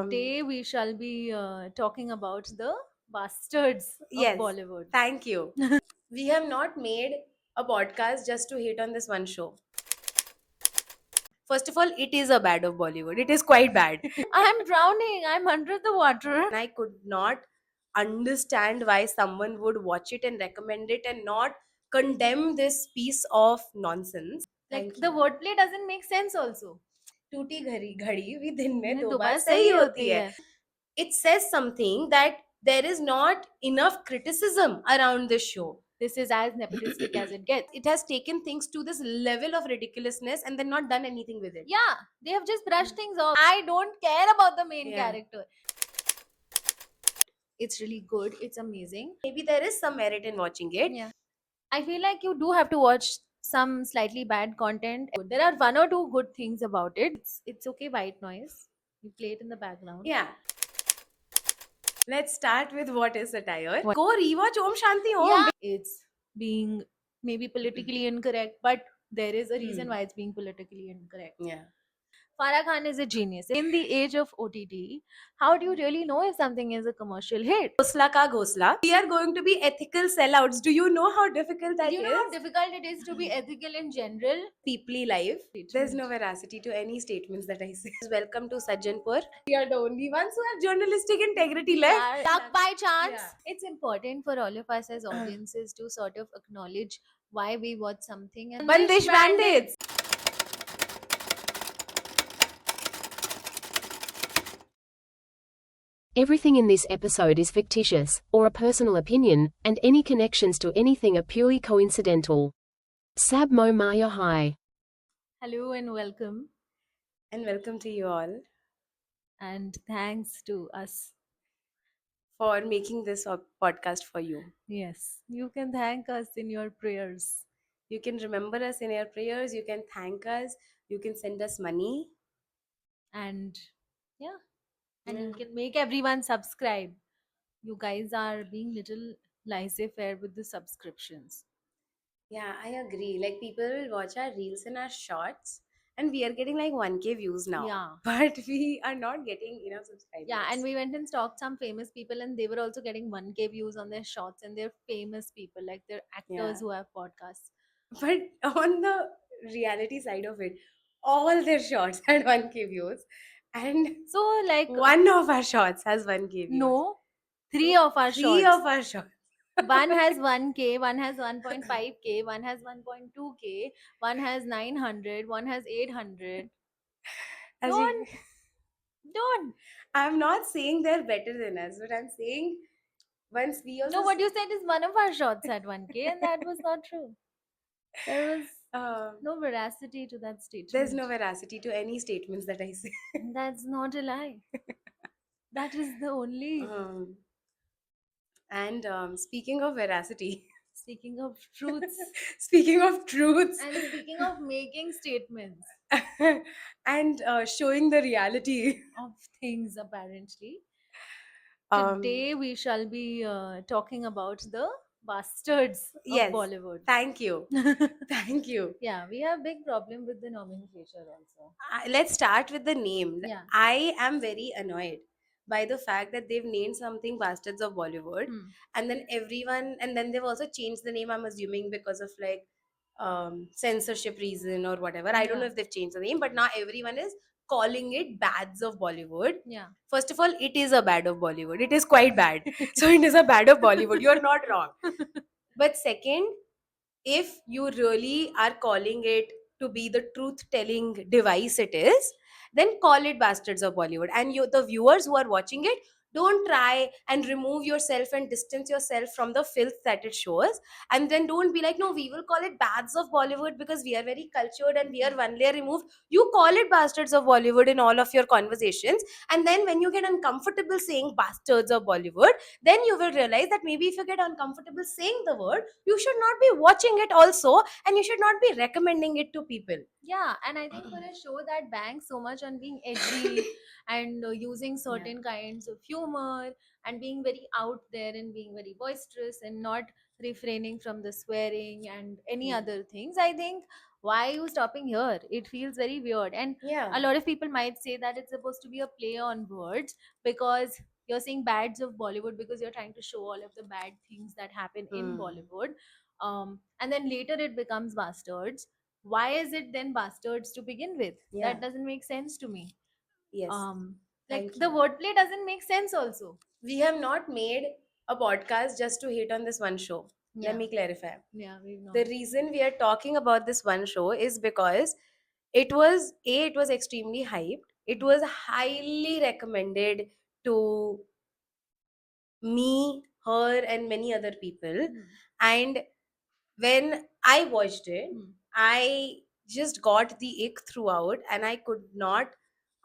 Today we shall be talking about the bastards of Yes, Bollywood. thank you. We have not made a podcast just to hate on this one show. First of all, it is a bad of Bollywood. It is quite bad. I'm drowning. I'm under the water. And I could not understand why someone would watch it and recommend it and not condemn this piece of nonsense. Like Thank the you. wordplay doesn't make sense also. टूटी घड़ी घड़ी भी दिन में इन्हें दो दो बार बार सही सही होती होती है. है. It says something that there is not enough criticism around this show. This is as nepotistic as it gets. It has taken things to this level of ridiculousness and then not done anything with it. Yeah, they have just brushed things off. I don't care about the main Yeah. character. It's really good. It's amazing. Maybe there is some merit in watching it. Yeah. I feel like you do have to watch some slightly bad content. There are one or two good things about it. It's okay, white noise. You play it in the background. Yeah. Let's start with what is satire. What? Go rewatch Om Shanti Om. Yeah, it's being maybe politically incorrect, but there is a reason why it's being politically incorrect. Yeah. Farah Khan is a genius. In the age of OTT, how do you really know if something is a commercial hit? Ghosla ka ghosla. We are going to be ethical sellouts. Do you know how difficult that Do you is? know how difficult it is to be ethical in general? Peoply life. There's no veracity to any statements that I say. Welcome to Sajjanpur. We are the only ones who have journalistic integrity left. Luck by chance. Yeah. It's important for all of us as audiences to sort of acknowledge why we watch something. And Bandish Bandits. Everything in this episode is fictitious, or a personal opinion, and any connections to anything are purely coincidental. Sab Mo Maya Hai. Hello and welcome, And welcome to you all and thanks to us. for making this podcast for you. Yes, you can thank us in your prayers. You can remember us in your prayers. You can thank us. You can send us money. And yeah, and you Yeah. can make everyone subscribe. You guys are being little laissez-faire with the subscriptions. Yeah, I agree. Like people will watch our reels and our shorts, and we are getting like 1K views now. Yeah. But we are not getting enough subscribers. Yeah, and we went and stalked some famous people, and they were also getting 1K views on their shorts, and they're famous people, like they're actors Yeah. who have podcasts. But on the reality side of it, all their shorts had 1K views, and So, like, one of our shorts has 1K views. no, three of our Three shorts. of our shorts. One has 1K, one has 1.5K, one has 1.2K, one has 900, one has 800. As Don't, you, don't. I'm not saying they're better than us, but I'm saying once we also No, what you said is one of our shots had 1K, and that was not true. There was no veracity to that statement. there's no veracity to any statements that I say. That's not a lie. That is the only. And speaking of veracity, Speaking of truths speaking of truths, and speaking of making statements and showing the reality, of things, apparently, um, today we shall be talking about the bastards yes, of Bollywood. thank you, thank you. Yeah, we have big problem with the nomenclature also. Let's start with the name. Yeah. I am very annoyed by the fact that they've named something Bastards of Bollywood, and then everyone, and then they've also changed the name, I'm assuming because of like censorship reason or whatever. I don't know Yeah. if they've changed the name, but now everyone is calling it Bads of Bollywood. Yeah. First of all, it is a bad of Bollywood. It is quite bad. So it is a bad of Bollywood. You're not wrong. But second, if you really are calling it to be the truth telling device it is, then call it Bastards of Bollywood. And you, the viewers who are watching it, don't try and remove yourself and distance yourself from the filth that it shows. And then don't be like, no, we will call it Bads of Bollywood because we are very cultured and we are one layer removed. You call it Bastards of Bollywood in all of your conversations. And then when you get uncomfortable saying Bastards of Bollywood, then you will realize that maybe if you get uncomfortable saying the word, you should not be watching it also, and you should not be recommending it to people. Yeah, and I think for a show that banks so much on being edgy and using certain kinds of humor and being very out there and being very boisterous and not refraining from the swearing and any Yeah. other things, I think why are you stopping here? It feels very weird. And Yeah. a lot of people might say that it's supposed to be a play on words, because you're saying bads of Bollywood because you're trying to show all of the bad things that happen in Hmm. Bollywood. And then later it becomes bastards. Why is it then bastards to begin with? Yeah. That doesn't make sense to me. Yes. um like Thank the you. wordplay doesn't make sense also. We have not made a podcast just to hate on this one show. Let Yeah. me clarify. Yeah, we've not. The reason we are talking about this one show is because it was extremely hyped. It was highly recommended to me, her, and many other people. Hmm. And when I watched it, Hmm. I just got the ick throughout, and I could not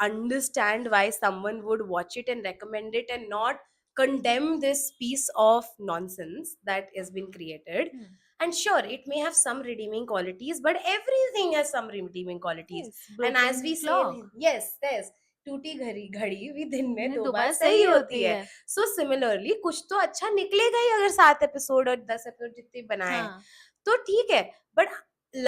understand why someone would watch it and recommend it and not condemn this piece of nonsense that has been created. Hmm. And sure, it may have some redeeming qualities, but everything has some redeeming qualities. Yes, And as broken we say, clock. yes, there's टूटी घड़ी घड़ी भी दिन में नहीं, दो दो बार बार सही सही होती होती है. है. सो सिमिलरली कुछ तो अच्छा निकलेगा ही अगर 7 एपिसोड और 10 एपिसोड जितने बनाए हैं. हाँ. तो ठीक है, but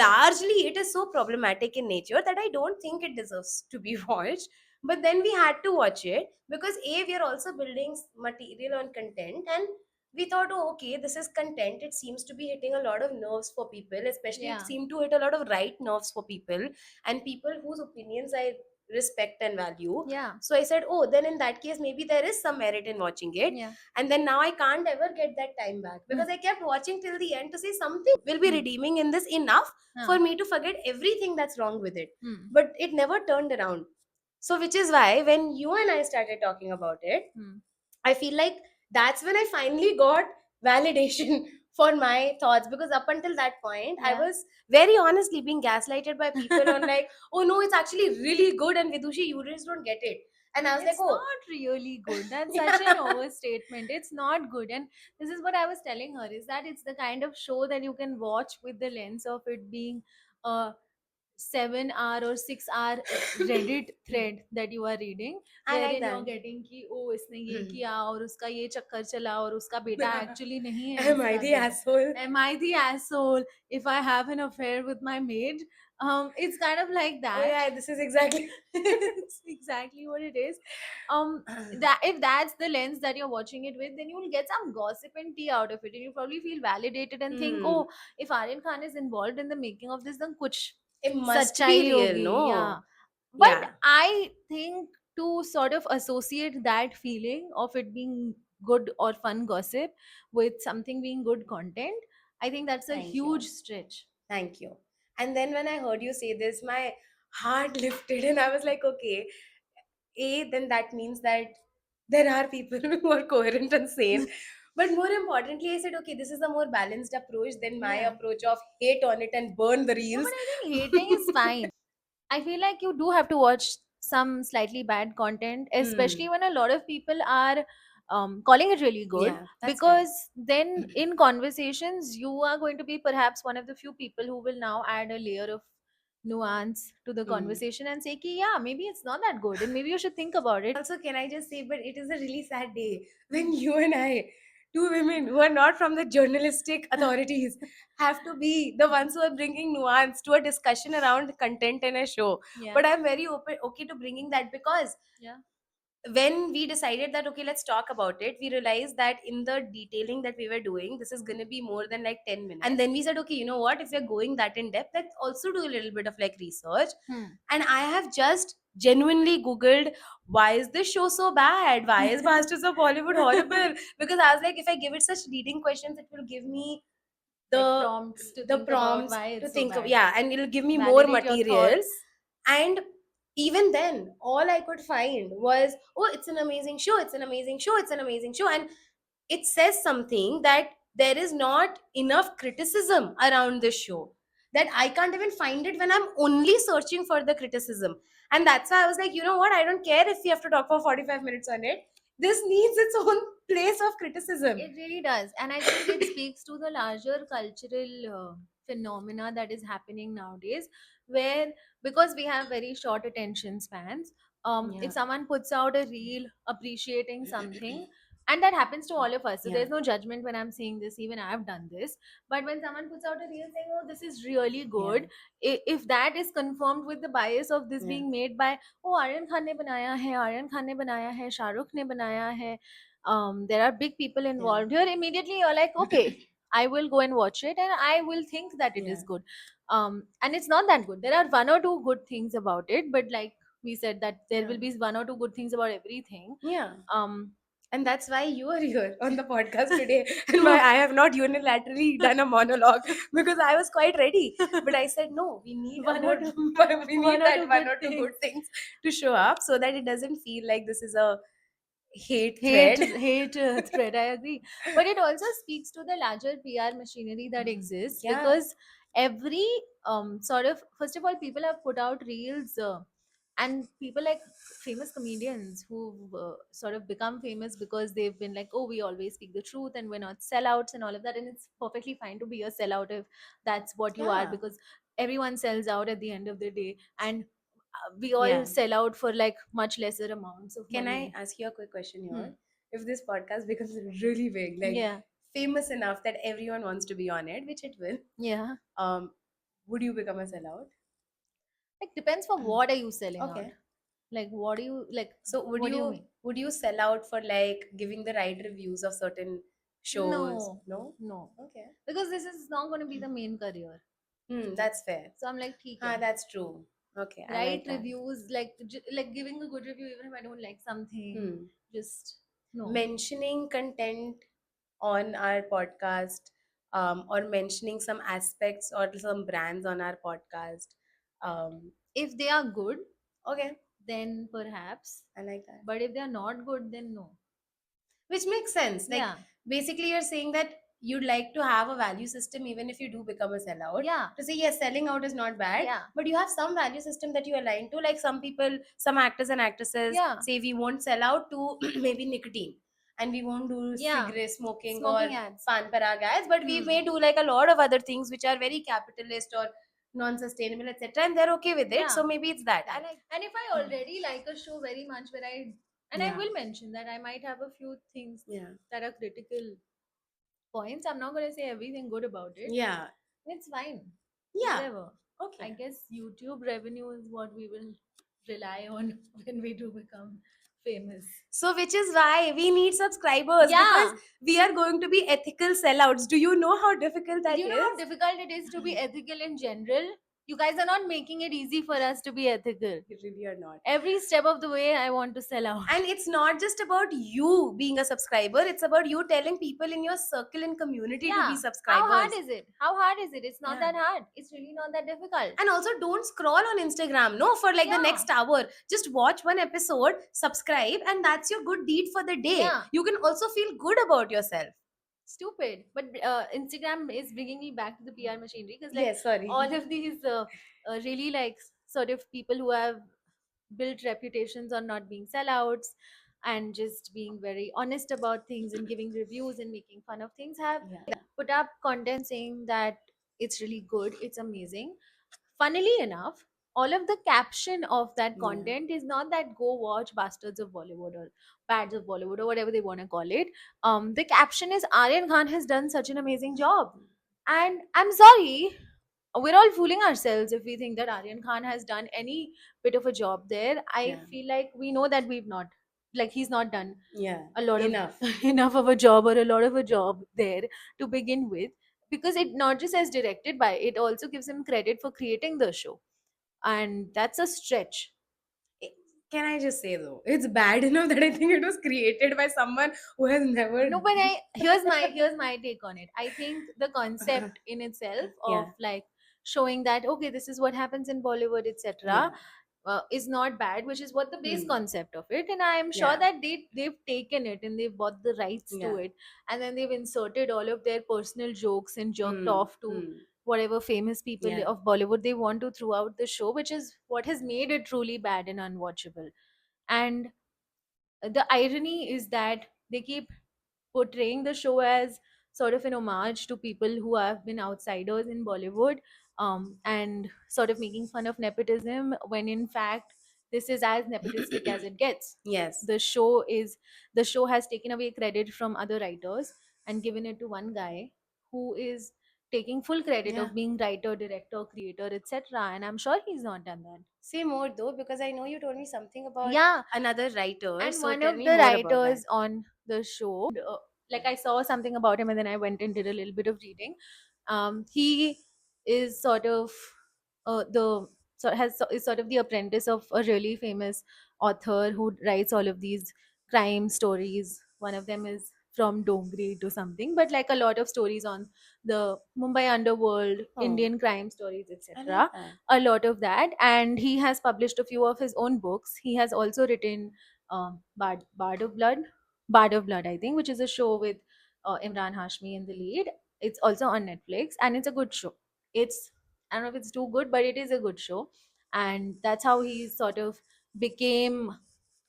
largely it is so problematic in nature that I don't think it deserves to be watched. But then we had to watch it because we are also building material on content, and we thought, oh, okay, this is content. It seems to be hitting a lot of nerves for people, especially it Yeah. seemed to hit a lot of right nerves for people and people whose opinions I respect and value. Yeah. So I said, oh, then in that case, maybe there is some merit in watching it. Yeah. And then now I can't ever get that time back because I kept watching till the end to say something will be redeeming in this enough for me to forget everything that's wrong with it. Hmm. But it never turned around. So, which is why when you and I started talking about it, Hmm. I feel like that's when I finally got validation for my thoughts, because up until that point, I Yeah. was very honestly being gaslighted by people on like, oh no, it's actually really good, and Vidushi, you just don't get it. And I was It's like, oh, not really good. That's such an overstatement. It's not good. And this is what I was telling her, is that it's the kind of show that you can watch with the lens of it being a 7 hour or 6 hour Reddit thread that you are reading, I like wherein that. you're getting कि ओ इसने ये किया और उसका ये चक्कर चला और उसका बेटा actually नहीं है am I इसका the तो- asshole? Am I the asshole if I have an affair with my maid? It's kind of like that. Oh yeah, this is exactly. It's exactly what it is. That if that's the lens that you're watching it with, then you will get some gossip and tea out of it, and you probably feel validated and think, Hmm. oh, if Aryan Khan is involved in the making of this, then kuch It must be सच्चाई real, होगी. no? Yeah. But Yeah. I think to sort of associate that feeling of it being good or fun gossip with something being good content, I think that's a Thank huge you. stretch. Thank you. And then when I heard you say this, my heart lifted, and I was like, okay, then that means that there are people who are coherent and sane. But more importantly, I said, okay, this is a more balanced approach than my Yeah. approach of hate on it and burn the No, reels. but I think hating is fine. I feel like you do have to watch some slightly bad content, especially when a lot of people are calling it really good. Yeah, that's Because then in conversations, you are going to be perhaps one of the few people who will now add a layer of nuance to the Hmm. conversation and say, ki, yeah, maybe it's not that good, and maybe you should think about it. Also, can I just say, but it is a really sad day when you and I, two women who are not from the journalistic authorities, have to be the ones who are bringing nuance to a discussion around content in a show. Yeah. But I'm very okay to bringing that because Yeah. when we decided that okay, let's talk about it, we realized that in the detailing that we were doing, this is going to be more than like 10 minutes. And then we said, okay, you know what, if we're going that in depth, let's also do a little bit of like research. And I have just genuinely googled, why is this show so bad, why is Masters of Bollywood horrible? Because I was like, if I give it such leading questions, it will give me the Like prompts to think about prompts why to it's so think of, bad. yeah, and it'll give me more Validate your material. thoughts. And even then, all I could find was, oh, it's an amazing show, it's an amazing show, it's an amazing show. And it says something that there is not enough criticism around this show, that I can't even find it when I'm only searching for the criticism. And that's why I was like, you know what, I don't care if we have to talk for 45 minutes on it. This needs its own place of criticism. It really does. And I think it speaks to the larger cultural phenomena that is happening nowadays, where because we have very short attention spans, Yeah. if someone puts out a reel appreciating something, and that happens to all of us, so Yeah. there's no judgment when I'm saying this. Even I've done this. But when someone puts out a reel saying, oh, this is really good, if that is confirmed with the bias of this Yeah. being made by, oh, Aryan Khan ne banaya hai, Aryan Khan ne banaya hai, Shah Rukh ne banaya hai, there are big people involved here, immediately you're like, okay, I will go and watch it and I will think that it is Yeah. good. And it's not that good. There are one or two good things about it, but like we said, that there Yeah. will be one or two good things about everything. Yeah. um And that's why you are here on the podcast today, and why I have not unilaterally done a monologue, because I was quite ready. But I said, no, we need One or two- we one need or that two one good or two good things. things to show up, so that it doesn't feel like this is a hate hate thread. hate thread, I agree. But it also speaks to the larger PR machinery that exists, Yeah. because every sort of, first of all, people have put out reels, and people like famous comedians who've sort of become famous because they've been like, oh, we always speak the truth and we're not sellouts and all of that, and it's perfectly fine to be a sellout if that's what you are, Yeah. because everyone sells out at the end of the day, and we all Yeah. sell out for like much lesser amounts of Can money. I ask you a quick question here? Hmm. If this podcast becomes really big, like Yeah. famous enough that everyone wants to be on it, which it will, Yeah. would you become a sellout? Like, depends for what are you selling out. Okay. Like, what do you like? So What do you mean? would you sell out for like giving the right reviews of certain shows? No, No? no, Okay. because this is not going to be the main career. That's fair. So I'm like, ठीक Ah, है. that's true. Okay, I Write like that. reviews, like like giving a good review even if I don't like something. Hmm. Just no. Mentioning content on our podcast, or mentioning some aspects or some brands on our podcast. If they are good, Okay, then perhaps. I like that. But if they are not good, then no. Which makes sense. Like, Yeah. basically, you're saying that you'd like to have a value system even if you do become a sellout. Yeah. To say, yes, selling out is not bad, Yeah. but you have some value system that you align to. Like some people, some actors and actresses Yeah. say, we won't sell out to maybe nicotine, and we won't do Yeah. cigarette smoking, Smoking or ads. pan parag ads, but we Hmm. may do like a lot of other things which are very capitalist or non-sustainable, etc., and they're okay with it. Yeah. So maybe it's that. I like. And if I already like a show very much, where I Yeah. will mention that I might have a few things Yeah. that are critical points. I'm not going to say everything good about it. Yeah. It's fine. Yeah. Whatever. Okay. I guess YouTube revenue is what we will rely on when we do become famous. So, which is why we need subscribers, Yeah. because we are going to be ethical sellouts. Do you know how difficult that Do you is? know how difficult it is to be ethical in general? You guys are not making it easy for us to be ethical. You really are not. Every step of the way, I want to sell out. And it's not just about you being a subscriber, it's about you telling people in your circle and community to be subscribers. How hard is it? How hard is it? It's not Yeah. that hard. It's really not that difficult. And also, don't scroll on Instagram, no, for like the Yeah. next hour. Just watch one episode, subscribe, and that's your good deed for the day. Yeah. You can also feel good about yourself. Stupid. But Instagram is bringing me back to the PR machinery, because like Yes, sorry. all of these really like sort of people who have built reputations on not being sellouts and just being very honest about things and giving reviews and making fun of things have Yeah. put up content saying that it's really good, it's amazing. Funnily enough, all of the caption of that Yeah. content is not that go watch Bastards of Bollywood or Bads of Bollywood or whatever they want to call it. The caption is Aryan Khan has done such an amazing job. And I'm sorry, we're all fooling ourselves if we think that Aryan Khan has done any bit of a job there. I Yeah. feel like we know that we've not, like, he's not done Yeah. a lot Enough. of enough of a job or a lot of a job there to begin with, because it not just as directed by, it also gives him credit for creating the show, and that's a stretch. Can I just say though, it's bad enough that I think it was created by someone who has never. No, but here's my take on it. I think the concept in itself of Yeah. like showing that okay, this is what happens in Bollywood, etc. Yeah. Is not bad, which is what the base Hmm. concept of it, and I am sure Yeah. that they've taken it and they've bought the rights to Yeah. it, and then they've inserted all of their personal jokes and jerked off to Hmm. whatever famous people Yeah. of Bollywood they want to throughout the show, which is what has made it truly bad and unwatchable. And the irony is that they keep portraying the show as sort of an homage to people who have been outsiders in Bollywood, and sort of making fun of nepotism, when in fact this is as nepotistic as it gets. Yes. The show has taken away credit from other writers and given it to one guy who is taking full credit Yeah. of being writer, director, creator, etc. And I'm sure he's not done that. Say more though, because I know you told me something about Yeah, another writer. and So one tell of me the more about writers that. on the show, like I saw something about him and then I went and did a little bit of reading. He is sort of the is sort of the apprentice of a really famous author who writes all of these crime stories. One of them is from Dongri to something, but like a lot of stories on the Mumbai underworld, Oh. Indian crime stories, I etc. like that. A lot of that, and he has published a few of his own books. He has also written Bard of Blood, I think, which is a show with Imran Hashmi in the lead. It's also on Netflix, and it's a good show. It's I don't know if it's too good, but it is a good show, and that's how he sort of became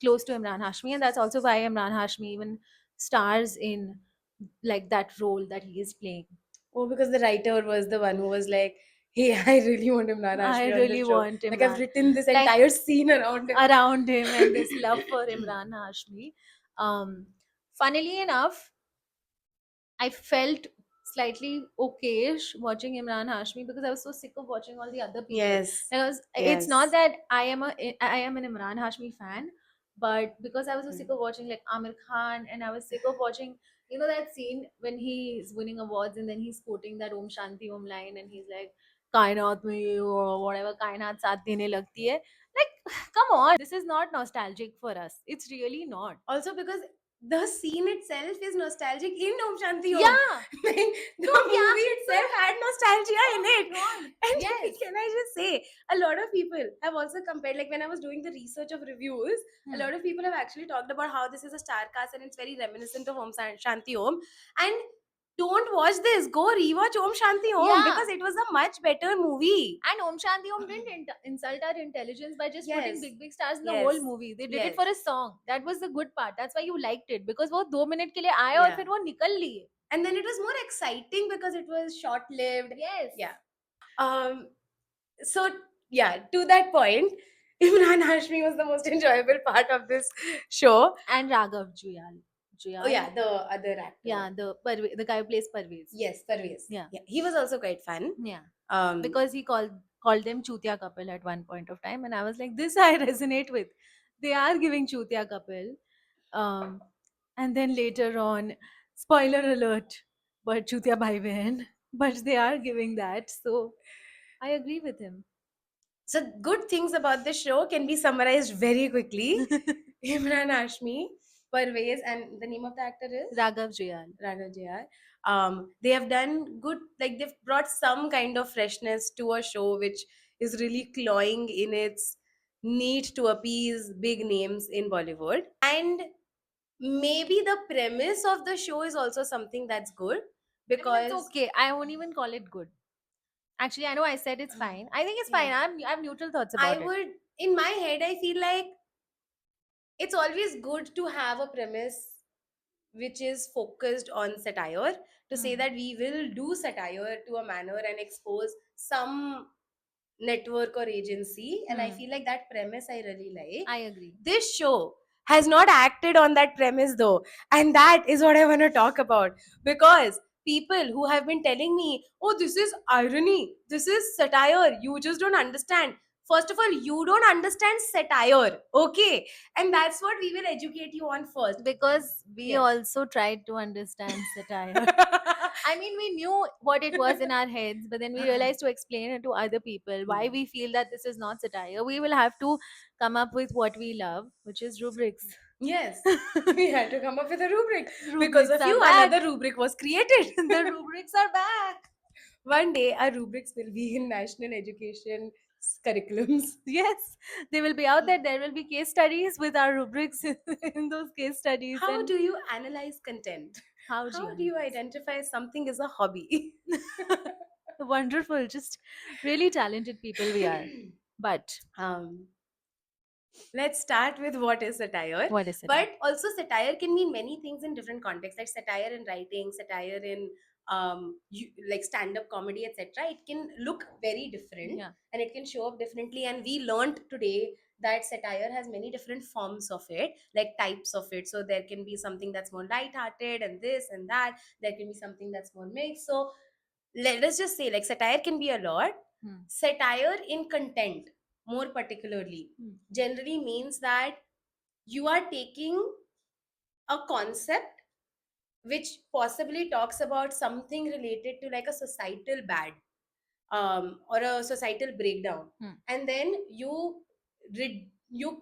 close to Imran Hashmi, and that's also why Imran Hashmi even stars in like that role that he is playing. Oh, because the writer was the one who was like, "Hey, I really want Imran I Hashmi on really the show. want Like I've Imran written this like entire scene around him." around him and this love for Imran Hashmi. Funnily enough, I felt slightly okayish watching Imran Hashmi because I was so sick of watching all the other people. Yes. Because it's not that I am an Imran Hashmi fan, but because I was so sick of watching like Amir Khan, and I was sick of watching that scene when he is winning awards and then he's quoting that Om Shanti Om line and he's like कायनात में ये or whatever कायनात साथ देने लगती है. Like, come on, this is not nostalgic for us. It's really not. Also because the scene itself is nostalgic in Om Shanti Om. Yeah. Like, the No, yeah. movie itself had nostalgia Oh in my it. God. And Yes. can I just say, a lot of people have also compared, like when I was doing the research of reviews, a lot of people have actually talked about how this is a star cast and it's very reminiscent of Om Shanti Om. And don't watch this. Go rewatch Om Shanti Om Yeah. because it was a much better movie. And Om Shanti Om didn't insult our intelligence by just putting Yes. big stars in the Yes. whole movie. They did it for a song. That was the good part. That's why you liked it. Because वो 2 minute के लिए आए और Yeah. फिर वो निकल लिए. And then it was more exciting because it was short lived. Yes. Yeah. So yeah, to that point, Imran Hashmi was the most enjoyable part of this show. And Raghav Juyal. Oh yeah, the other actor. Yeah, the guy who plays Parvez. Yes, Parvez. Yeah. He was also quite fun. Yeah. Um, Because he called them Chutia couple at one point of time, and I was like, this I resonate with. They are giving Chutia couple. And then later on, spoiler alert, but Chutia Bhai Behan, but they are giving that, so I agree with him. so good things about this show can be summarized very quickly. Imran Hashmi, Parvez, and the name of the actor is Raghav Juyal. Raghav Jr. They have done good, like they've brought some kind of freshness to a show which is really clawing in its need to appease big names in Bollywood. And maybe the premise of the show is also something that's good because It's okay. I won't even call it good. Actually, I know I said it's fine. I think it's fine. Yeah. I have neutral thoughts about I it. would, in my head, I feel like it's always good to have a premise which is focused on satire, to say that we will do satire to a manner and expose some network or agency. And I feel like that premise I really like. I agree. This show has not acted on that premise though, and that is what I want to talk about, because people who have been telling me, oh, this is irony, this is satire, you just don't understand. First of all, you don't understand satire, okay? And that's what we will educate you on first. Because we Yes. also tried to understand satire. I mean, we knew what it was in our heads, but then we realized to explain it to other people why Yeah. we feel that this is not satire. We will have to come up with what we love, which is rubrics. Yes, we had to come up with a rubric. Because Rubrics of are you, back. another rubric was created. The rubrics are back. One day, our rubrics will be in national education curriculums. Yes, they will be out there. There will be case studies with our rubrics in those case studies. How and do you analyze content? how How do you identify something as a hobby? wonderful, just really talented people we are. But Um, let's start with what is satire. what is it? But also, satire can mean many things in different contexts, like satire in writing, satire in like stand-up comedy, etc. It can look very different, Yeah. and it can show up differently. And we learned today that satire has many different forms of it, like types of it. So there can be something that's more light-hearted and this and that. There can be something that's more mixed. So let us just say, like, satire can be a lot. Hmm. Satire in content, more particularly, generally means that you are taking a concept which possibly talks about something related to like a societal bad, or a societal breakdown, and then you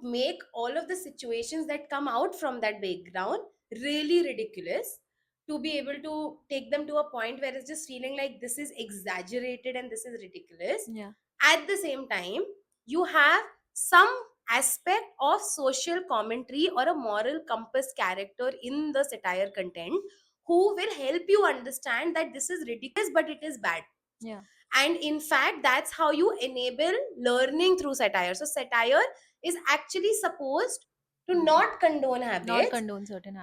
make all of the situations that come out from that background really ridiculous, to be able to take them to a point where it's just feeling like this is exaggerated and this is ridiculous. Yeah. At the same time, you have some aspect of social commentary or a moral compass character in the satire content, who will help you understand that this is ridiculous but it is bad. Yeah. And in fact, that's how you enable learning through satire. So satire is actually supposed to not condone Not habits, condone certain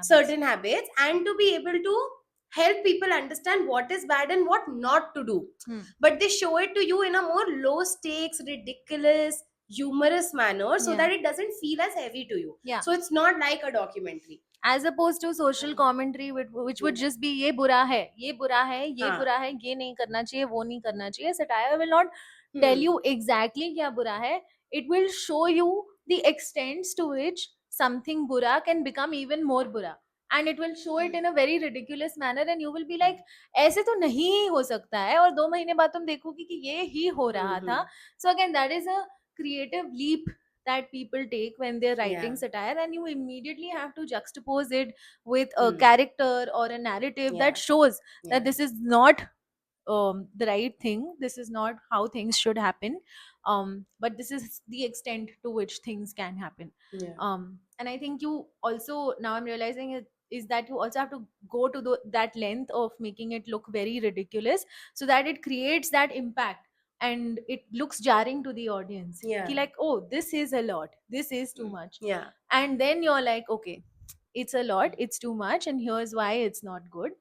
habits. and to be able to help people understand what is bad and what not to do. Hmm. But they show it to you in a more low stakes, ridiculous, humorous manner, so Yeah. that it doesn't feel as heavy to you. Yeah. So it's not like a documentary. As opposed to social commentary which would just be ये बुरा है, ये बुरा है, ये हाँ. बुरा है, ये नहीं करना चाहिए, वो नहीं करना चाहिए. Satire will not tell you exactly क्या बुरा है. It will show you the extents to which something बुरा can become even more बुरा, and it will show it in a very ridiculous manner, and you will be like ऐसे तो नहीं हो सकता है, और 2 महीने बाद तुम देखोगे कि ये ही हो रहा था. So again, that is a creative leap that people take when they're writing satire, and you immediately have to juxtapose it with a character or a narrative that shows that this is not the right thing, this is not how things should happen, but this is the extent to which things can happen. And I think you also, now I'm realizing it, is that you also have to go to that length of making it look very ridiculous, so that it creates that impact and it looks jarring to the audience. Yeah. Ki like, oh, this is a lot, this is too much. Yeah. And then you're like, okay, it's a lot, it's too much, and here's why it's not good.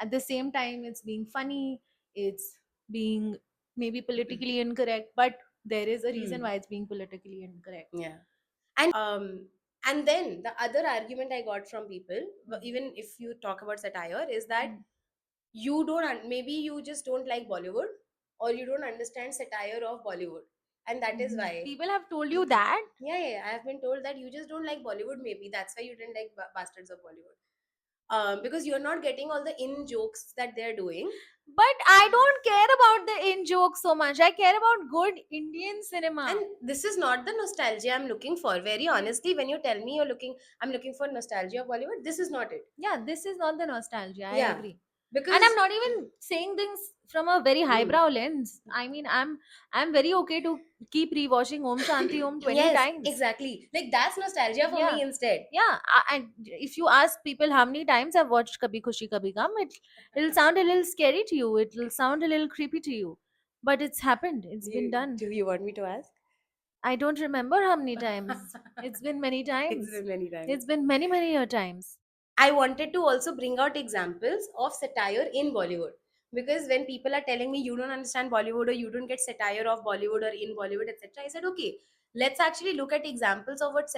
At the same time, it's being funny, it's being maybe politically incorrect, but there is a reason why it's being politically incorrect. Yeah. And then the other argument I got from people, even if you talk about satire, is that you don't maybe you just don't like Bollywood, or you don't understand satire of Bollywood, and that is why People have told you that? yeah, I have been told that you just don't like Bollywood, maybe that's why you didn't like Bastards of Bollywood, because you're not getting all the in jokes that they're doing. But I don't care about the in jokes so much. I care about good Indian cinema. And this is not the nostalgia I'm looking for. Very honestly, when you tell me I'm looking for nostalgia of Bollywood, this is not it. Yeah, this is not the nostalgia. I Yeah. agree. Because And I'm not even saying things from a very highbrow lens. I mean, I'm very okay to keep rewatching Om Shanti Om 20 yes, times. exactly. Like that's nostalgia for Yeah. me instead. Yeah, and if you ask people how many times I've watched Kabhi Khushi Kabhi Gum, it'll sound a little scary to you. It'll sound a little creepy to you. But it's happened. It's been done. Do you want me to ask? I don't remember how many times. It's been many times. It's been many times. It's been many, many times. I wanted to also bring out examples of satire in Bollywood, because when people are telling me you don't understand Bollywood, or you don't get satire of Bollywood or in Bollywood, etc., I said, okay, let's actually look at examples of what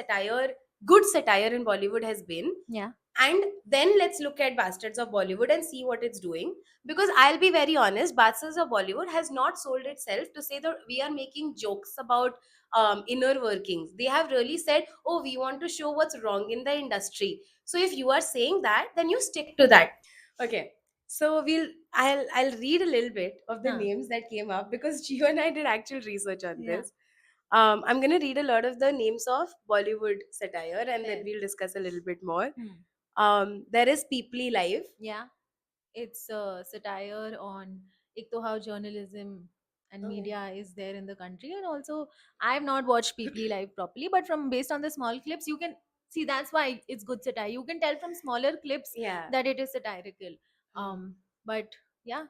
good satire in Bollywood has been. Yeah. And then let's look at Bastards of Bollywood and see what it's doing. Because I'll be very honest, Bastards of Bollywood has not sold itself to say that we are making jokes about inner workings. They have really said, oh, we want to show what's wrong in the industry. So if you are saying that, then you stick to that. Okay. So I'll read a little bit of the names that came up, because Gio and I did actual research on this. I'm going to read a lot of the names of Bollywood satire, and then we'll discuss a little bit more. There is Peoply Live. Yeah. It's a satire on ek to how journalism and media is there in the country. And also, I have not watched Peoply Live properly, but from based on the small clips, you can see that's why it's good satire. You can tell from smaller clips that it is satirical. But yeah.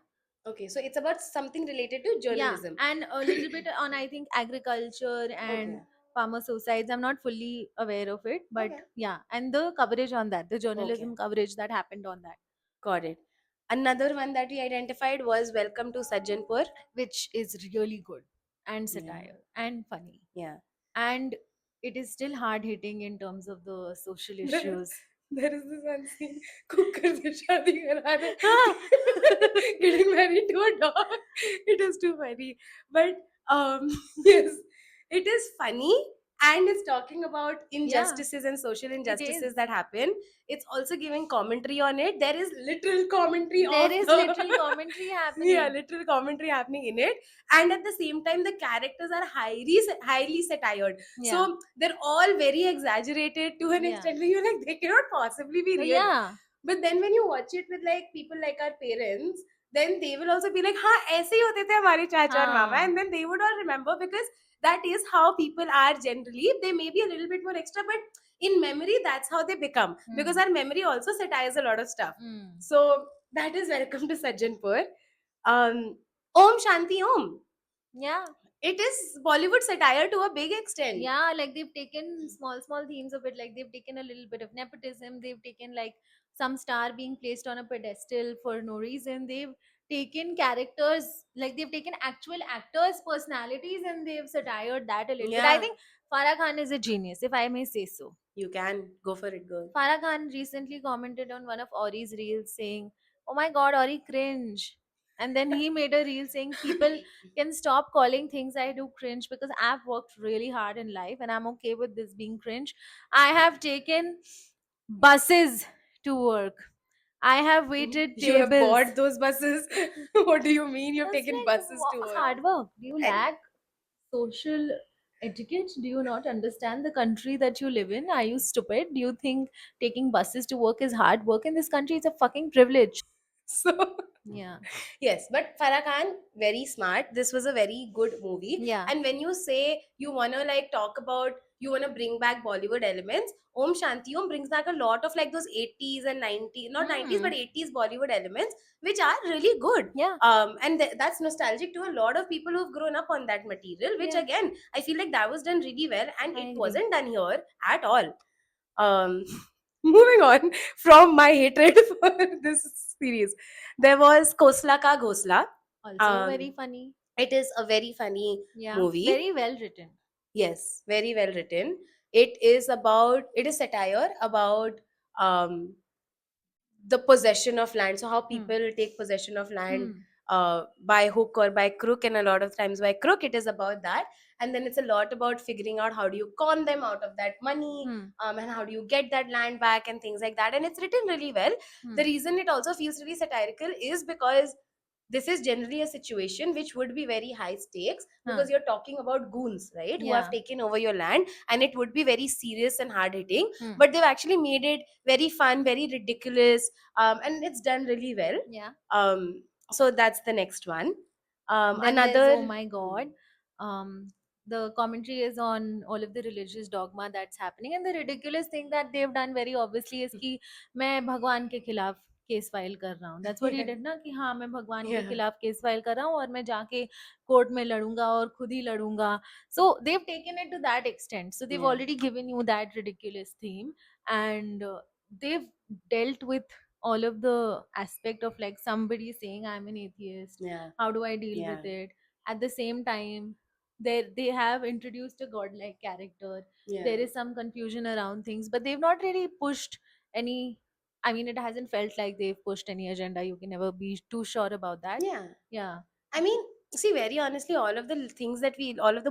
Okay, so it's about something related to journalism. Yeah, and a little bit on, I think, agriculture and farmer suicides. I'm not fully aware of it, but yeah, and the coverage on that, the journalism coverage that happened on that. Got it. Another one that we identified was Welcome to Sajjanpur, which is really good and satire and funny. Yeah. and it is still hard hitting in terms of the social There, issues. there is this one scene, cooker se shaadi karana, getting married to a dog. It is too funny. But yes, it is funny, and it's talking about injustices and social injustices is. that happen. It's also giving commentary on it. There is literal commentary There of is the literal commentary happening. yeah, literal commentary happening in it, and at the same time the characters are highly satired. Yeah. So they're all very exaggerated to an Yeah. extent where you're like, they cannot possibly be real. Yeah. But then when you watch it with like people like our parents, then they will also be like, हाँ ऐसे ही होते थे हमारे चाचा और मामा, हाँ. and then they would all remember, because that is how people are generally. They may be a little bit more extra, but in memory that's how they become, because our memory also satires a lot of stuff. So that is Welcome to Sajjanpur. Om Shanti Om. Yeah. It is Bollywood satire to a big extent. Yeah, like they've taken small themes of it. Like they've taken a little bit of nepotism. They've taken like some star being placed on a pedestal for no reason. They've taken characters, like they've taken actual actors' personalities, and they've satired that a little bit. I Yeah. think Farah Khan is a genius, if I may say so. You can go for it, girl. Farah Khan recently commented on one of Ori's reels saying, "Oh my god, Ori cringe." And then he made a reel saying people can stop calling things I do cringe because I've worked really hard in life and I'm okay with this being cringe. I have taken buses to work. I have waited You have tables. bought those buses. What do you mean you've That's taken like buses to work? hard work. Do you And- lack social etiquette? Do you not understand the country that you live in? Are you stupid? Do you think taking buses to work is hard work in this country? It's a fucking privilege. So Yeah. yes, but Farah Khan, very smart. This was a very good movie. Yeah. And when you say you wanna like talk about, you wanna bring back Bollywood elements, Om Shanti Om brings back a lot of like those 80s and 90s, not 90s but 80s Bollywood elements, which are really good. Yeah. And that's nostalgic to a lot of people who've grown up on that material, which Yeah. again I feel like that was done really well, and I it agree. wasn't done here at all. Moving on from my hatred for this series, there was Kosla Ka Ghosla. Also very funny. It is a very funny Yeah. movie. Very well written. Yes, very well written. It is satire about um, the possession of land. So how people take possession of land by hook or by crook, and a lot of times by crook. It is about that, and then it's a lot about figuring out how do you con them out of that money, and how do you get that land back and things like that. And it's written really well. The reason it also feels really satirical is because this is generally a situation which would be very high stakes, because you're talking about goons, right, who have Yeah. taken over your land, and it would be very serious and hard hitting. Hmm. But they've actually made it very fun, very ridiculous, and it's done really well. Yeah. So that's the next one. Then Another there's, oh my god, the commentary is on all of the religious dogma that's happening, and the ridiculous thing that they've done very obviously is कि मैं भगवान के खिलाफ case file कर रहा हूँ. That's what he Yeah. did ना, कि हाँ मैं भगवान के Yeah. खिलाफ केस फाइल कर रहा हूँ और मैं जाके कोर्ट में लड़ूंगा और खुद ही लड़ूंगा. So they've taken it to that extent. So they've Yeah. already given you that ridiculous theme, and they've dealt with all of the aspect of like somebody saying I'm an atheist. Yeah. How do I deal Yeah. with it? At the same time, they have introduced a godlike character. Yeah. There is some confusion around things, but they've not really pushed any. I mean, it hasn't felt like they've pushed any agenda. You can never be too sure about that. Yeah. Yeah. I mean, see, very honestly, all of the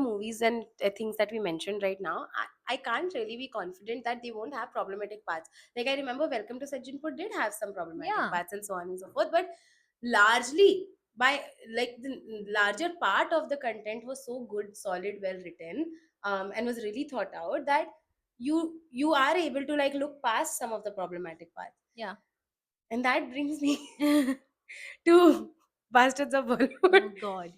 movies and things that we mentioned right now, I can't really be confident that they won't have problematic parts. Like, I remember Welcome to Sajjanpur did have some problematic Yeah. parts and so on and so forth, but largely, by like the larger part of the content was so good, solid, well written, and was really thought out that you are able to like look past some of the problematic parts. Yeah. And that brings me to Bastards of Bollywood. Oh God.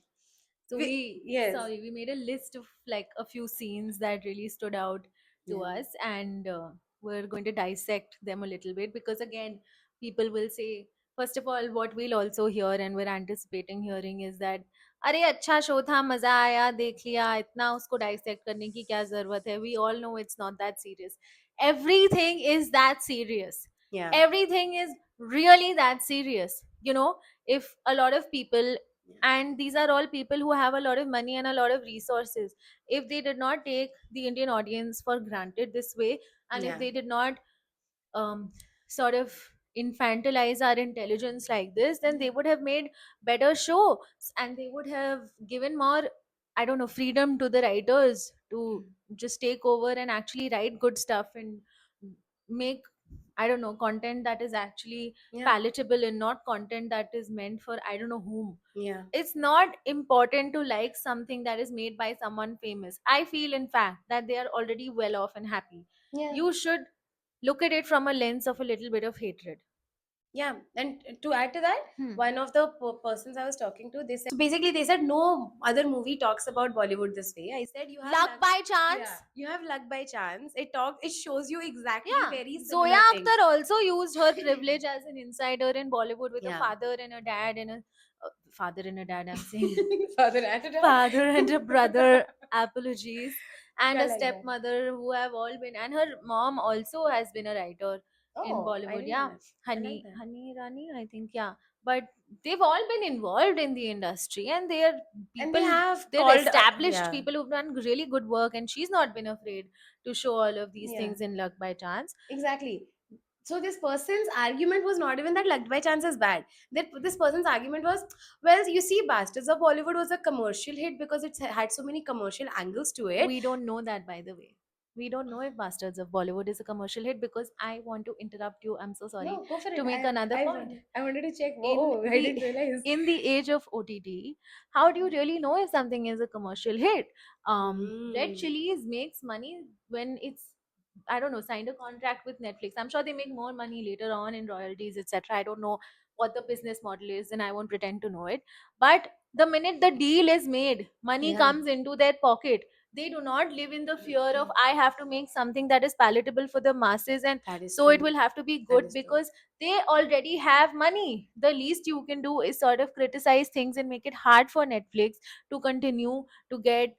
So Yes. we made a list of like a few scenes that really stood out to Yeah. us, and we're going to dissect them a little bit, because again, people will say, first of all, what we'll also hear and we're anticipating hearing is that अरे अच्छा show था, मजा आया, देख लिया, इतना उसको dissect करने की क्या जरूरत है. We all know it's not that serious. Everything is that serious. Yeah. Everything is really that serious. You know, if a lot of people and these are all people who have a lot of money and a lot of resources. If they did not take the Indian audience for granted this way, and if Yeah. they did not sort of infantilize our intelligence like this, then they would have made better shows, and they would have given more, I don't know, freedom to the writers to just take over and actually write good stuff and make, I don't know, content that is actually Yeah. palatable and not content that is meant for I don't know whom. Yeah. It's not important to like something that is made by someone famous. I feel, in fact, that they are already well off and happy. Yeah. You should look at it from a lens of a little bit of hatred. Yeah, and to add to that, Hmm. one of the persons I was talking to, they said, so basically they said no other movie talks about Bollywood this way. I said you have Luck by chance. yeah, you have luck by chance. It shows you exactly Yeah. very Zoya similar things. Akhtar also used her privilege as an insider in Bollywood with a Yeah. father and a dad and a father and a dad. I'm saying Father and a dad. father and a brother. Apologies. And Yeah, a like that. stepmother who have all been, and her mom also has been a writer in Oh, I Bollywood. didn't Yeah, know that. I like Honey, that. Honey Rani, I think. Yeah, but they've all been involved in the industry, and they are And they people. have They're called established yeah. people who've done really good work, and she's not been afraid to show all of these Yeah. things in Luck by Chance. Exactly. So this person's argument was not even that Luck by Chance is bad. That this person's argument was, well, you see, Bastards of Bollywood was a commercial hit because it had so many commercial angles to it. We don't know that, by the way. We don't know if Bastards of Bollywood is a commercial hit, because I want to interrupt you. I'm so sorry. No, go for it. To make another point. I wanted to check. In Oh, I the- didn't realize. In the age of OTT, how do you really know if something is a commercial hit? Red Hmm. Chilies makes money when it's, I don't know, signed a contract with Netflix. I'm sure they make more money later on in royalties, etc. I don't know what the business model is, and I won't pretend to know it. But the minute the deal is made, money Yeah. comes into their pocket. They do not live in the fear of I have to make something that is palatable for the masses, and That is so it true. will have to be That good, is true. because they already have money. The least you can do is sort of criticize things and make it hard for Netflix to continue to get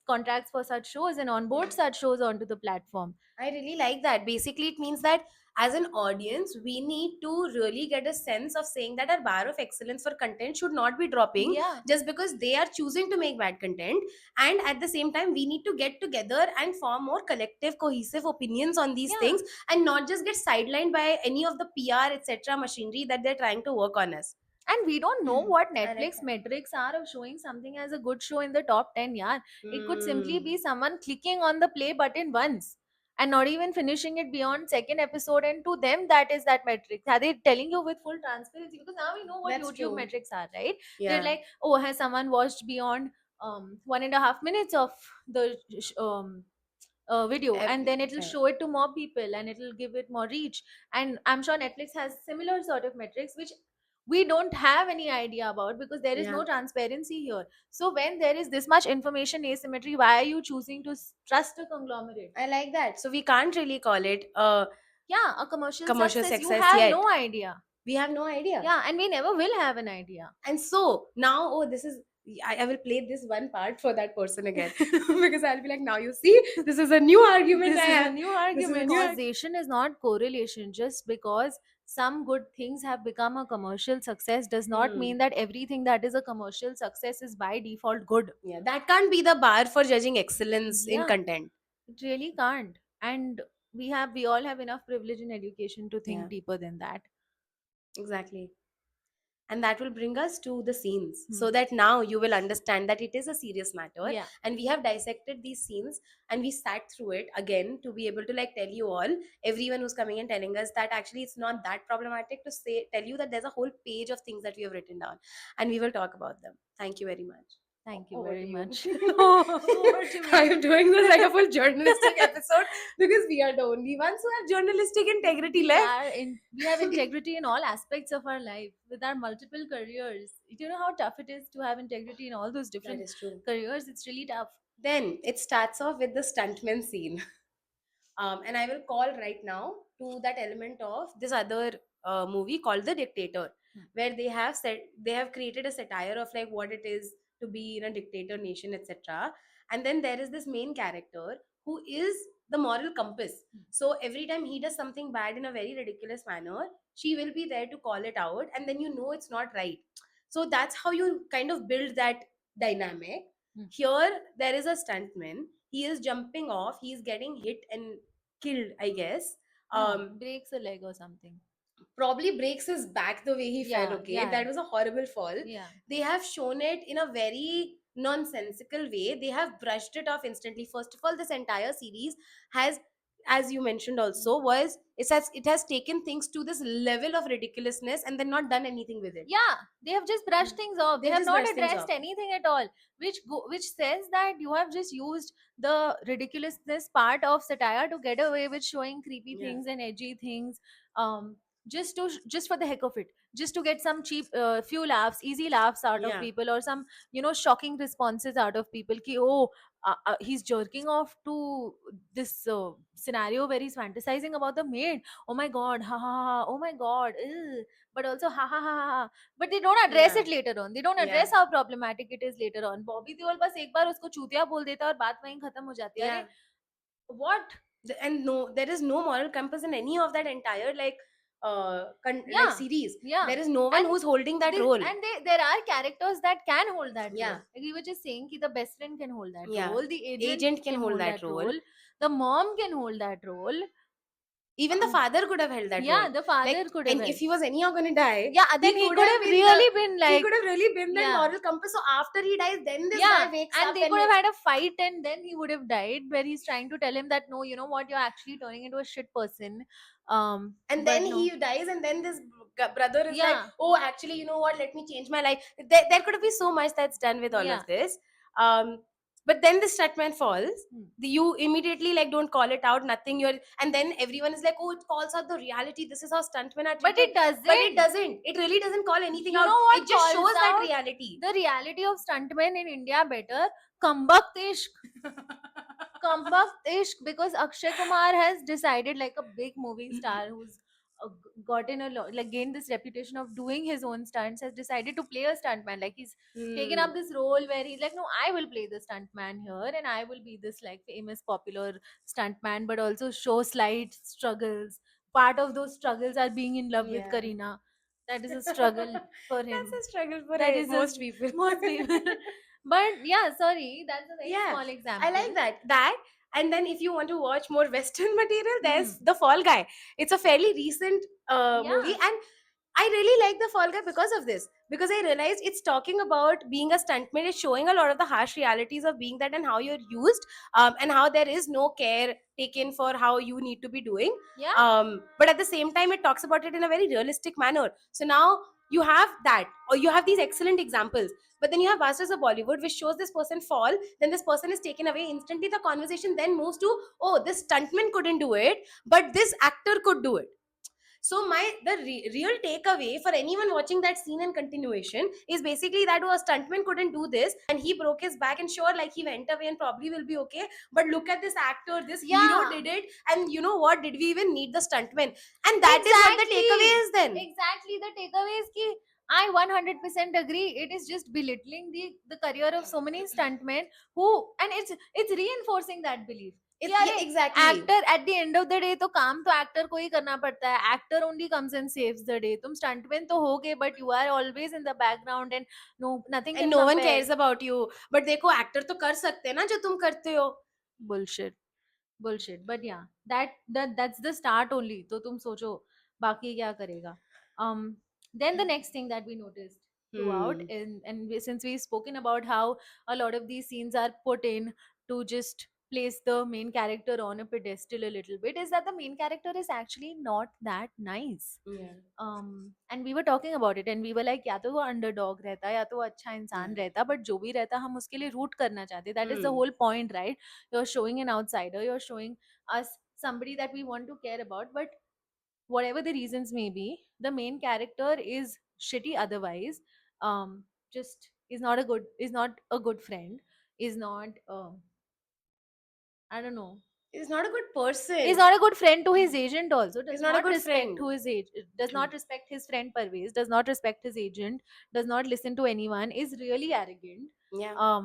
contracts for such shows and onboard such shows onto the platform. I really like that. Basically, it means that as an audience, we need to really get a sense of saying that our bar of excellence for content should not be dropping Yeah. just because they are choosing to make bad content. And at the same time, we need to get together and form more collective, cohesive opinions on these Yeah. things and not just get sidelined by any of the PR, etc. machinery that they're trying to work on us. And we don't know what I like Netflix that. metrics are of showing something as a good show in the top 10. Yeah, it could simply Hmm. be someone clicking on the play button once and not even finishing it beyond second episode, and to them that is that metric. Are they telling you with full transparency? Because now we know what That's YouTube true. metrics are, right? Yeah. They're like, oh, has someone watched beyond 1.5 minutes of the video, and then it'll Fair. show it to more people and it'll give it more reach. And I'm sure Netflix has similar sort of metrics which we don't have any idea about, because there is Yeah. no transparency here. So when there is this much information asymmetry, why are you choosing to trust a conglomerate? I like that. So we can't really call it Yeah, a commercial, commercial success. You success have yet. no idea. We have no idea. Yeah, and we never will have an idea. And so now, oh, this is I will play this one part for that person again because I'll be like, now you see, this is a new argument. This I is have. a new This is a argument. new Causation is not correlation. Just because some good things have become a commercial success does not Hmm. mean that everything that is a commercial success is by default good. Yeah, that can't be the bar for judging excellence in Yeah. content. It really can't. And we all have enough privilege in education to think Yeah. deeper than that. Exactly. And that will bring us to the scenes Hmm. so that now you will understand that it is a serious matter. Yeah. And we have dissected these scenes and we sat through it again to be able to like tell you all, everyone who's coming and telling us that actually it's not that problematic, to say tell you that there's a whole page of things that we have written down and we will talk about them. Thank you very much. Thank you Over very to you. much. Over to me. I am doing this like a full journalistic episode because we are the only ones who have journalistic integrity left. We have integrity in all aspects of our life with our multiple careers. Do you know how tough it is to have integrity in all those That different is true. careers? It's really tough. Then it starts off with the stuntman scene. And I will call right now to that element of this other movie called The Dictator, where they have created a satire of like what it is to be in a dictator nation, etc. And then there is this main character who is the moral compass. So every time he does something bad in a very ridiculous manner, she will be there to call it out, and then you know it's not right. So that's how you kind of build that dynamic. Hmm. Here there is a stuntman, he is jumping off, he is getting hit and killed, I guess. No, breaks a leg or something. Probably breaks his back the way he fell. Yeah, Okay, yeah. that was a horrible fall. Yeah. They have shown it in a very nonsensical way. They have brushed it off instantly. First of all, this entire series has, as you mentioned also, was it has taken things to this level of ridiculousness and then not done anything with it. Yeah, they have just brushed things off. They They've have just not brushed things addressed off. anything at all, which says that you have just used the ridiculousness part of satire to get away with showing creepy Yeah. things and edgy things, um, just for the heck of it, just to get some cheap few laughs, easy laughs out of Yeah. people, or some shocking responses out of people. Ki, oh, he's jerking off to this scenario where he's fantasizing about the maid. Oh my god, ha ha ha! Oh my god, ew. But also ha ha ha ha. But they don't address Yeah. it later on. They don't Yeah. address how problematic it is later on. Bobby Deol बस एक बार उसको चूतिया बोल देता है और बात वहीं खत्म हो जाती है. Yeah. अरे what? And no, there is no moral compass in any of that entire like Yeah. series. Yeah. There is no one And who's holding that This- role. and there are characters that can hold that Yeah. role. Like we were just saying ki the best friend can hold that Yeah. role. The Agent can hold that role. The mom can hold that role. Even the father could have held that Yeah, role. the father Like, could have. and if he was anyhow going to die, Yeah, then he could have been really the- been he like. could have really been that Yeah. moral compass. So after he dies, then this Yeah, guy wakes and up they could have had a fight, and then he would have died. Where he's trying to tell him that no, you know what, you're actually turning into a shit person. and but then no. he dies, and then this brother is like, Yeah. oh, actually, you know what, let me change my life. There could have been so much that's done with all Yeah. of this. But then the stuntman falls. Hmm. You immediately like don't call it out, nothing. And then everyone is like, oh, it calls out the reality. This is how stuntmen are treated. But it doesn't. But it doesn't. It really doesn't call anything You out. know what It just calls shows that out reality. The reality of stuntmen in India better. Kambakt ishq. Kambakt ishq, because Akshay Kumar has decided, like a big movie star who's gotten like gained this reputation of doing his own stunts, has decided to play a stuntman. Like he's taken up this role where he's like, no, I will play the stuntman here, and I will be this like famous popular stuntman, but also show slight struggles. Part of those struggles are being in love with Yeah. Kareena. That is a struggle for him. That's a struggle for That is most a- people. Most people. But yeah, sorry, that's a very Yeah, small example. I like that. And then if you want to watch more Western material, there's Hmm. The Fall Guy. It's a fairly recent movie, Yeah. and I really like The Fall Guy because of this. Because I realized it's talking about being a stuntman. It's showing a lot of the harsh realities of being that and how you're used, and how there is no care taken for how you need to be doing. Yeah. But at the same time, it talks about it in a very realistic manner. So now you have that, or you have these excellent examples. But then you have Masters of Bollywood, which shows this person fall, then this person is taken away instantly. The conversation then moves to, oh, this stuntman couldn't do it, but this actor could do it. So the real takeaway for anyone watching that scene in continuation is basically that, oh, a stuntman couldn't do this and he broke his back, and sure, like he went away and probably will be okay. But look at this actor, this hero Yeah. did it, and you know what? Did we even need the stuntman? And that is what the Exactly. takeaway is then. Exactly. The takeaway is ki I 100% agree. It is just belittling the career of so many stuntmen who, and it's reinforcing that belief. It's, Yeah, yeah, exactly. Actor at the end of the day तो काम तो actor को ही करना पड़ता है. Actor only comes and saves the day. तुम stuntman तो होगे, but you are always in the background and no nothing And no one cares about you. But देखो, actor तो कर सकते हैं ना जो तुम करते हो. bullshit. But yeah, that's the start only. तो तुम सोचो बाकी क्या करेगा. Then the next thing that we noticed throughout, since we've spoken about how a lot of these scenes are put in to just place the main character on a pedestal a little bit, is that the main character is actually not that nice. Yeah. And we were talking about it, and we were like, या तो वो underdog रहता, या तो वो अच्छा इंसान रहता, but जो भी रहता हम उसके लिए root करना चाहते. That is the whole point, right? You're showing an outsider, you're showing us somebody that we want to care about, but whatever the reasons may be, the main character is shitty otherwise. Just is not a good friend, is not I don't know, He's not a good person. is not a good friend to his agent also, does He's not a good respect friend. to his does not respect his friend Parvez, does not respect his agent, does not listen to anyone, is really arrogant. Yeah.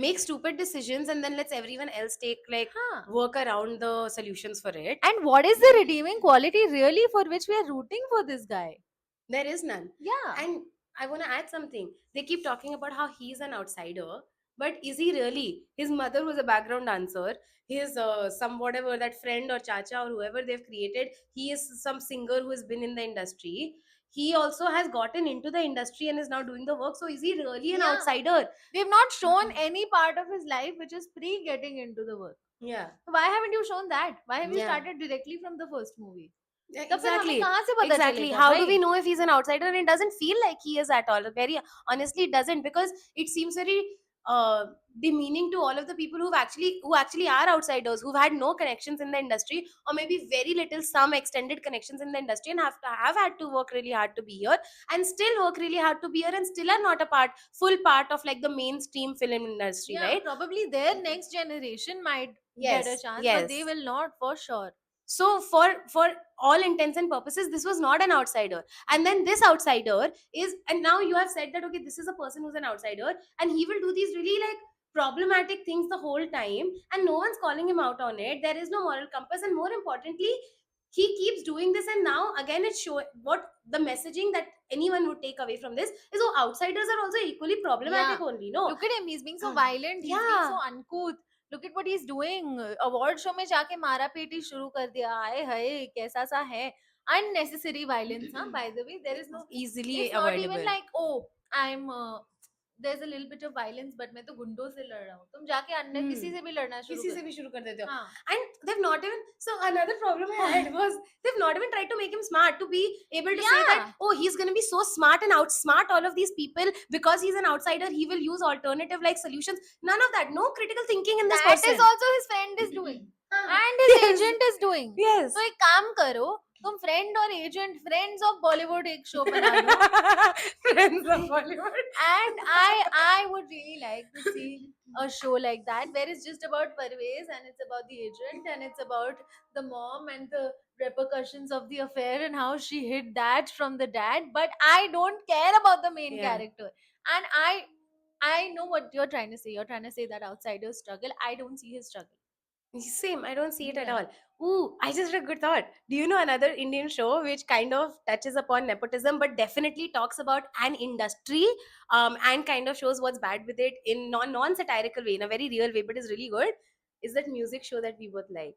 Makes stupid decisions and then lets everyone else take like Huh. work around the solutions for it. And what is the redeeming quality really for which we are rooting for this guy? There is none. Yeah. And I want to add something. They keep talking about how he's an outsider, but is he really? His mother was a background dancer. His some whatever that friend or chacha or whoever they've created, he is some singer who has been in the industry. He also has gotten into the industry and is now doing the work. So is he really an Yeah. outsider? They've not shown any part of his life which is pre getting into the work. Yeah. Why haven't you shown that? Why have you Yeah. started directly from the first movie? Yeah, तो फिर हमें exactly. कहाँ से पता Exactly. चलेगा How do भाई? we know if he's an outsider? And it doesn't feel like he is at all. Very honestly, it doesn't, because it seems very demeaning to all of the people who actually are outsiders, who've had no connections in the industry, or maybe very little, some extended connections in the industry, and have had to work really hard to be here, and still work really hard to be here, and still are not full part of like the mainstream film industry, Yeah, right? probably their next generation might get a Yes. chance, but Yes. they will not for sure. So for all intents and purposes, this was not an outsider. And then this outsider is, and now you have said that okay, this is a person who's an outsider, and he will do these really like problematic things the whole time, and no one's calling him out on it. There is no moral compass, and more importantly, he keeps doing this. And now again, it's showing what the messaging that anyone would take away from this is: oh, outsiders are also equally problematic. Yeah. Only no. Look at him, he's being so violent, he's being Yeah. so uncouth. Look at what he's doing. Award show में जाके मारा PT शुरू कर दिया. हाय हाय कैसा सा है. Unnecessary violence, huh? By the way, there is no. Easily It's not avoidable. even like, oh, I'm. There's a little bit of violence, but मैं तो गुंडों से लड़ रहा हूँ. तुम जाके अन्य किसी से भी लड़ना शुरू किसी कर. से भी शुरू कर देते हो. हाँ. And they've not even, so another problem I had was they've not even tried to make him smart, to be able to say that Yeah. oh, he's going to be so smart and outsmart all of these people because he's an outsider, he will use alternative like solutions. None of that. No critical thinking in this That person. is also his friend is doing. And his Yes. agent is doing. Yes. तो एक काम करो, तुम friend और agent, friends of Bollywood एक show बना लो. Friends of Bollywood. And I would really like to see a show like that where it's just about Parvez and it's about the agent and it's about the mom and the repercussions of the affair and how she hid that from the dad. But I don't care about the main Yeah. character. And I know what you're trying to say. You're trying to say that outsiders struggle. I don't see his struggle. Same, I don't see it at Yeah. all. Ooh, I just had a good thought. Do you know another Indian show which kind of touches upon nepotism but definitely talks about an industry and kind of shows what's bad with it in non-satirical way, in a very real way, but is really good? Is that music show that we both like?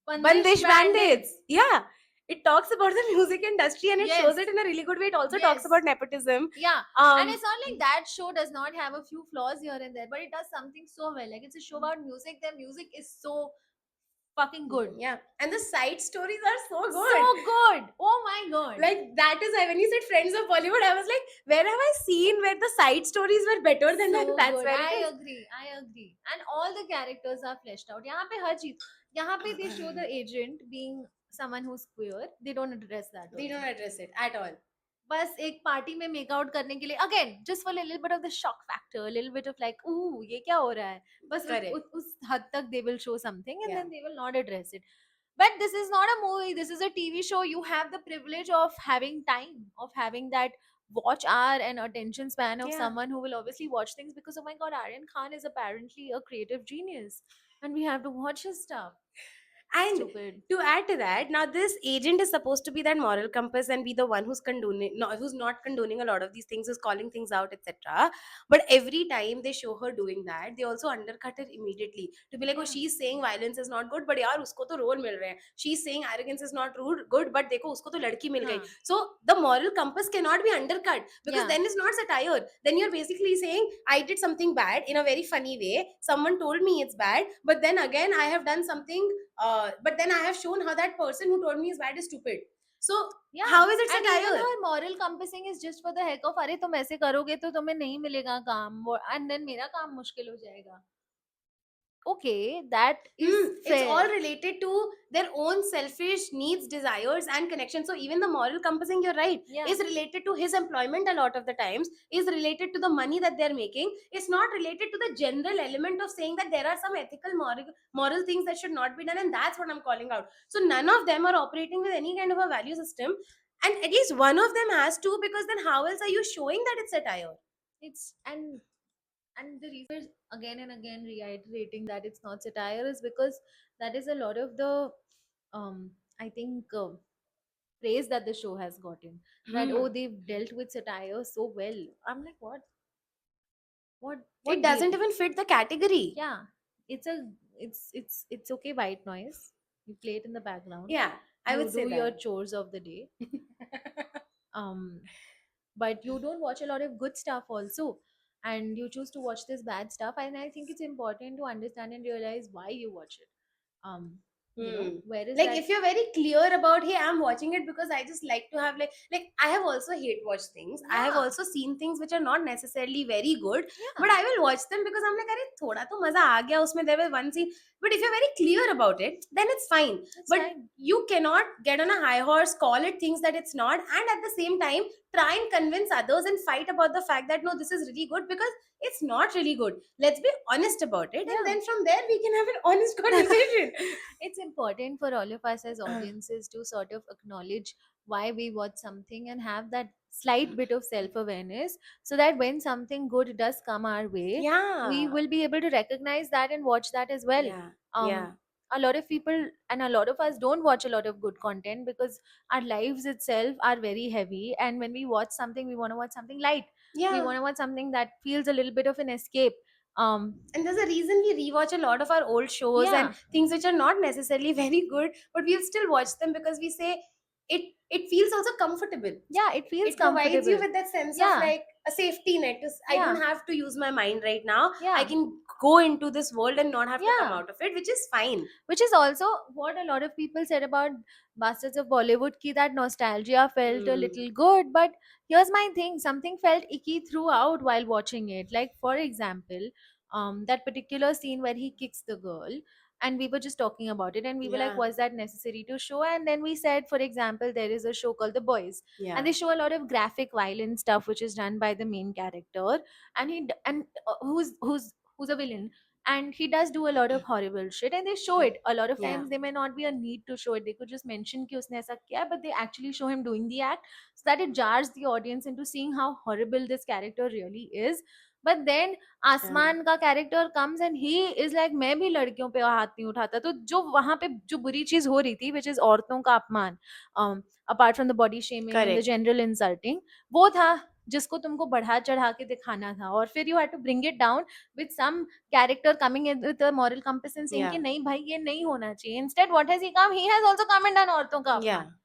Bandish Bandits. Yeah. It talks about the music industry and it shows Yes. it in a really good way. It also talks Yes. about nepotism. Yeah. Um, And it's not like that show does not have a few flaws here and there, but it does something so well. Like it's a show about music. Their music is so fucking good. yeah. And the side stories are so good. So good. Oh my god. Like that is why when you said Friends of Bollywood, I was like, where have I seen where the side stories were better than that? so That's good. where I it is. agree. I agree. And all the characters are fleshed out. यहाँ पे हर चीज. यहाँ पे they show the agent being someone who's queer. They don't address that. They also. don't address it at all. बस एक party में make out करने के लिए again just for little bit of the shock factor little bit of like oh ये क्या हो रहा है बस Correct. उस हद तक they will show something and Yeah. Then they will not address it but this is not a movie, this is a TV show. You have the privilege of having time, of having that watch hour and attention span of Yeah. someone who will obviously watch things because oh my god, Aryan Khan is apparently a creative genius and we have to watch his stuff. And Stupid. to add to that, now this agent is supposed to be that moral compass and be the one who's condoning, no, who's not condoning a lot of these things, who's calling things out, etc. But every time they show her doing that, they also undercut her immediately to be like, oh, Yeah. she's saying violence is not good, but yaar, usko to role mil rahe hain. She's saying arrogance is not rude, good, but dekho, usko to ladki mil gayi. Haan. So the moral compass cannot be undercut because Yeah. then it's not satire. Then you're basically saying, I did something bad in a very funny way. Someone told me it's bad, but then again, I have done something. But then I have shown how that person who told me is bad is stupid. So Yeah. how is it And even satire? her moral compassing is just for the heck of अरे तुम ऐसे करोगे तो तुम्हें नहीं मिलेगा काम and then मेरा काम मुश्किल हो जाएगा. Okay, that is It's fair. all related to their own selfish needs, desires, and connections. So even the moral compassing, you're right, Yeah. is related to his employment a lot of the times, is related to the money that they're making. It's not related to the general element of saying that there are some ethical, moral things that should not be done, and that's what I'm calling out. So none of them are operating with any kind of a value system, and at least one of them has to, because then how else are you showing that it's satire? It's and the reason again and again reiterating that it's not satire is because that is a lot of the I think praise that the show has gotten. That oh, they've dealt with satire so well. I'm like, what It doesn't game? even fit the category. Yeah, it's a it's okay, white noise. You play it in the background. Yeah, I You would say do your that. chores of the day. But you don't watch a lot of good stuff also, and you choose to watch this bad stuff, and I think it's important to understand and realize why you watch it. Where is Like that? if you're very clear about, hey, I'm watching it because I just like to have like I have also hate watched things. I have Yeah. also seen things which are not necessarily very good, Yeah, but I will watch them because I'm like, अरे थोड़ा तो मजा आ गया उसमें. There was one scene, but if you're very clear about it, then it's fine. it's But fine. you cannot get on a high horse, call it things that it's not, and at the same time try and convince others and fight about the fact that no, this is really good, because it's not really good. Let's be honest about it, Yeah. and then from there we can have an honest conversation. It's important for all of us as audiences to sort of acknowledge why we watch something and have that slight bit of self awareness, so that when something good does come our way, Yeah. we will be able to recognize that and watch that as well. Yeah. um Yeah. a lot of people and a lot of us don't watch a lot of good content because our lives itself are very heavy, and when we watch something, we want to watch something light. We Yeah. want to watch something that feels a little bit of an escape. And there's a reason we rewatch a lot of our old shows Yeah. and things which are not necessarily very good, but we'll still watch them because we say it feels also comfortable. Yeah, it feels It provides you comfortable. with that sense of Yeah. like a safety net. I Yeah. don't have to use my mind right now. Yeah. I can go into this world and not have to come Yeah. out of it, which is fine. Which is also what a lot of people said about Bastards of Bollywood, ki that nostalgia felt a Hmm. little good. But here's my thing, something felt icky throughout while watching it. Like, for example, that particular scene where he kicks the girl, and we were just talking about it, and we were like, Yeah. was that necessary to show? And then we said, for example, there is a show called The Boys, Yeah. and they show a lot of graphic violent stuff which is done by the main character, and who's a villain, and he does do a lot of horrible shit, and they show it a lot of Yeah. times. There may not be a need to show it, they could just mention ki usne aisa kiya, but they actually show him doing the act, so that it jars the audience into seeing how horrible this character really is. But then आसमान का character comes and he is like, मैं भी लड़कियों पे हाथ नहीं उठाता. तो जो वहां पे जो बुरी चीज हो रही थी, which is औरतों का अपमान, apart from the body shaming and the Correct. general insulting, वो था जिसको तुमको बढ़ा चढ़ा के दिखाना था. और फिर you had to bring it down with some character coming in with a moral compass and saying Yeah. कि नहीं भाई ये नहीं होना चाहिए. Instead, what has he come? He has also come and done औरतों का Yeah. अपमान.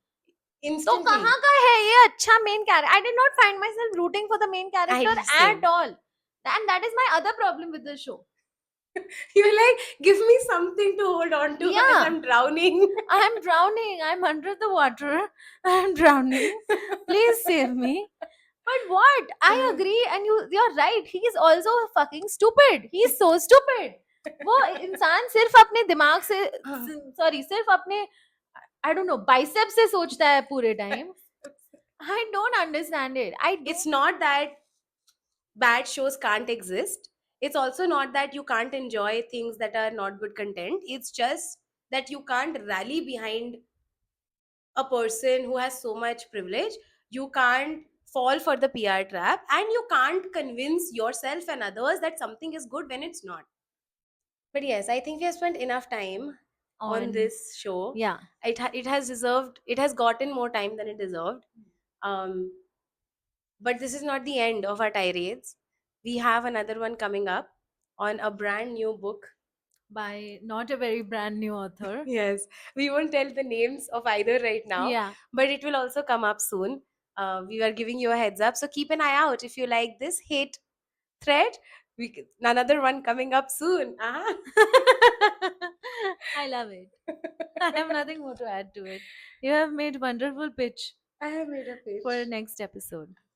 तो Instantly. कहाँ का है ये अच्छा main character? I did not find myself rooting for the main character same. at all. And that is my other problem with the show. You're like, give me something to hold on to. Yeah. I'm drowning. I'm drowning. I'm under the water. I'm drowning. Please save me. But what? I agree, and you're right. He's also fucking stupid. He's so stupid. वो इंसान सिर्फ अपने दिमाग से sorry सिर्फ अपने I don't know bicep से सोचता है पूरे time. I don't understand it. It's not that bad shows can't exist. It's also not that you can't enjoy things that are not good content. It's just that you can't rally behind a person who has so much privilege. You can't fall for the PR trap, and you can't convince yourself and others that something is good when it's not. But yes, I think we have spent enough time on this show. Yeah. It has gotten more time than it deserved. But this is not the end of our tirades. We have another one coming up on a brand new book. By not a very brand new author. Yes, we won't tell the names of either right now, Yeah. but it will also come up soon. We are giving you a heads up, so keep an eye out if you like this hate thread. Another one coming up soon. I love it. I have nothing more to add to it. You have made wonderful pitch I have made a pitch. for next episode.